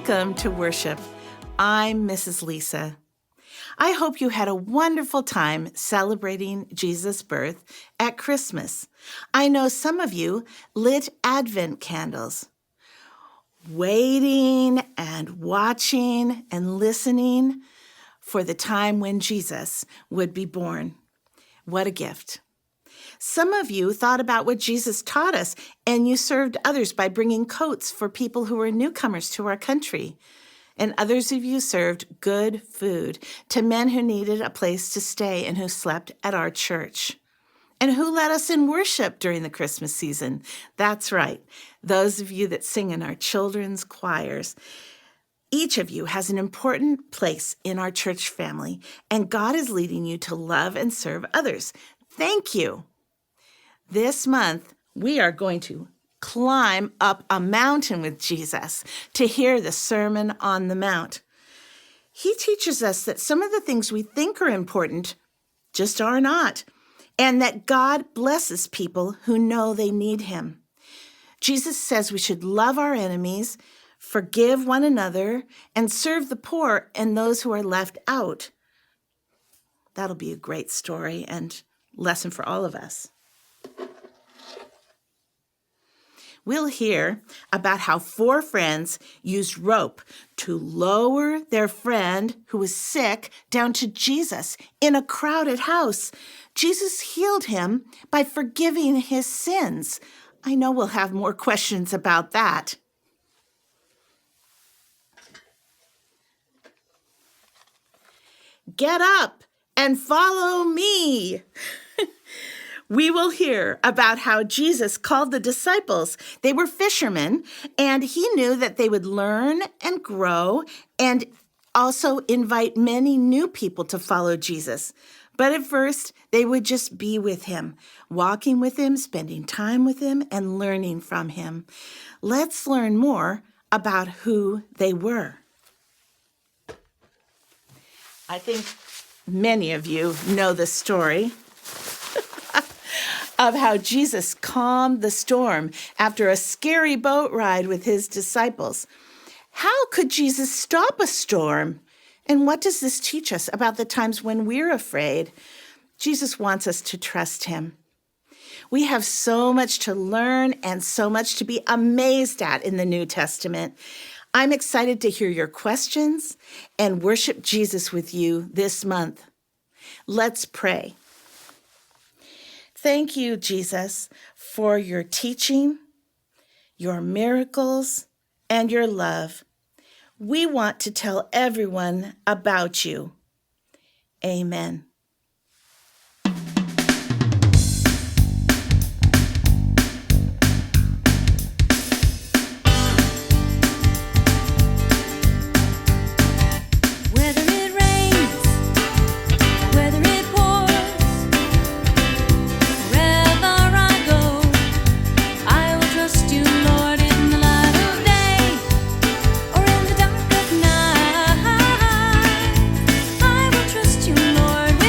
Welcome to worship. I'm Mrs. Lisa. I hope you had a wonderful time celebrating Jesus' birth at Christmas. I know some of you lit Advent candles, waiting and watching and listening for the time when Jesus would be born. What a gift. Some of you thought about what Jesus taught us, and you served others by bringing coats for people who were newcomers to our country. And others of you served good food to men who needed a place to stay and who slept at our church. And who led us in worship during the Christmas season? That's right, those of you that sing in our children's choirs. Each of you has an important place in our church family, and God is leading you to love and serve others. Thank you. This month, we are going to climb up a mountain with Jesus to hear the Sermon on the Mount. He teaches us that some of the things we think are important just are not, and that God blesses people who know they need him. Jesus says we should love our enemies, forgive one another, and serve the poor and those who are left out. That'll be a great story and lesson for all of us. We'll hear about how 4 friends used rope to lower their friend who was sick down to Jesus in a crowded house. Jesus healed him by forgiving his sins. I know we'll have more questions about that. Get up and follow me. We will hear about how Jesus called the disciples. They were fishermen, and he knew that they would learn and grow and also invite many new people to follow Jesus. But at first, they would just be with him, walking with him, spending time with him, and learning from him. Let's learn more about who they were. I think many of you know the story of how Jesus calmed the storm after a scary boat ride with his disciples. How could Jesus stop a storm? And what does this teach us about the times when we're afraid? Jesus wants us to trust him. We have so much to learn and so much to be amazed at in the New Testament. I'm excited to hear your questions and worship Jesus with you this month. Let's pray. Thank you, Jesus, for your teaching, your miracles, and your love. We want to tell everyone about you. Amen. Lord,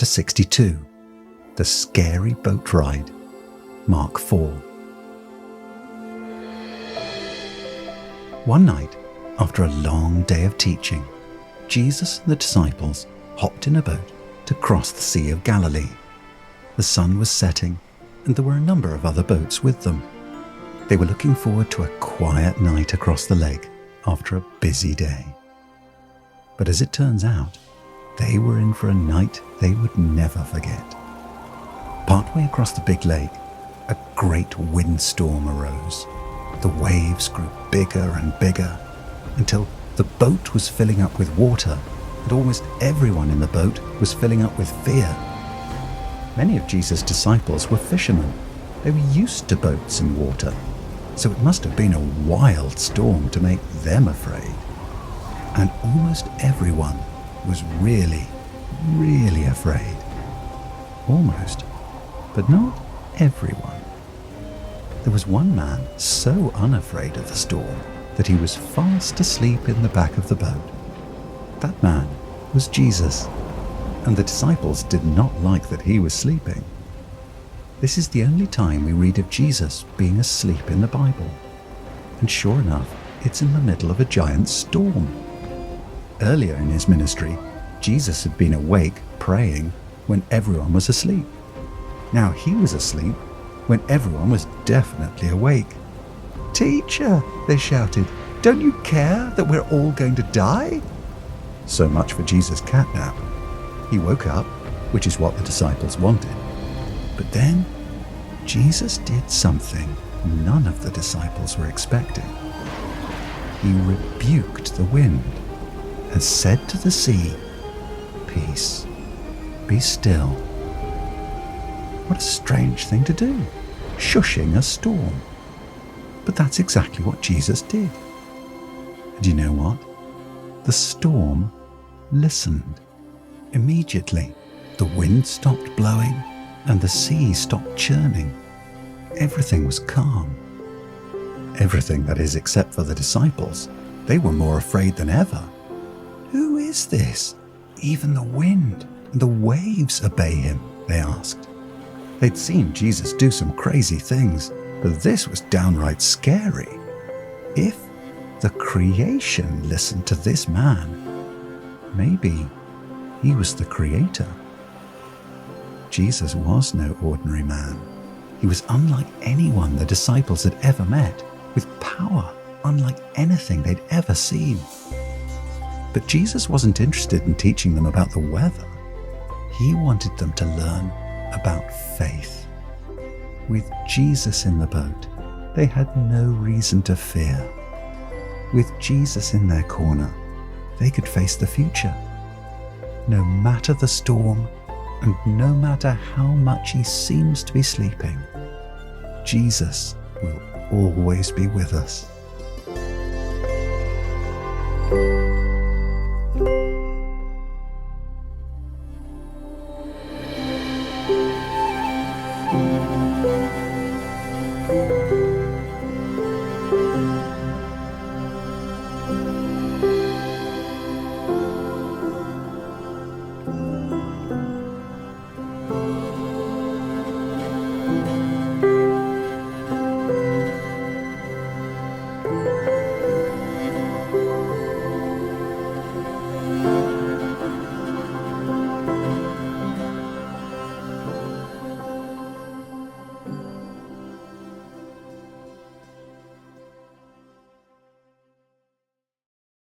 chapter 62, The Scary Boat Ride, Mark 4. One night, after a long day of teaching, Jesus and the disciples hopped in a boat to cross the Sea of Galilee. The sun was setting, and there were a number of other boats with them. They were looking forward to a quiet night across the lake after a busy day. But as it turns out, they were in for a night they would never forget. Partway across the big lake, a great windstorm arose. The waves grew bigger and bigger until the boat was filling up with water, and almost everyone in the boat was filling up with fear. Many of Jesus' disciples were fishermen. They were used to boats and water, so it must have been a wild storm to make them afraid. And almost everyone was really, really afraid. Almost, but not everyone. There was one man so unafraid of the storm that he was fast asleep in the back of the boat. That man was Jesus, and the disciples did not like that he was sleeping. This is the only time we read of Jesus being asleep in the Bible. And sure enough, it's in the middle of a giant storm. Earlier in his ministry, Jesus had been awake praying when everyone was asleep. Now he was asleep when everyone was definitely awake. "Teacher," they shouted, "don't you care that we're all going to die?" So much for Jesus' catnap. He woke up, which is what the disciples wanted. But then, Jesus did something none of the disciples were expecting. He rebuked the wind and said to the sea, "Peace, be still." What a strange thing to do, shushing a storm. But that's exactly what Jesus did. And you know what? The storm listened. Immediately, the wind stopped blowing and the sea stopped churning. Everything was calm. Everything, that is, except for the disciples. They were more afraid than ever. "Who is this? Even the wind and the waves obey him," they asked. They'd seen Jesus do some crazy things, but this was downright scary. If the creation listened to this man, maybe he was the creator. Jesus was no ordinary man. He was unlike anyone the disciples had ever met, with power unlike anything they'd ever seen. But Jesus wasn't interested in teaching them about the weather. He wanted them to learn about faith. With Jesus in the boat, they had no reason to fear. With Jesus in their corner, they could face the future. No matter the storm, and no matter how much he seems to be sleeping, Jesus will always be with us.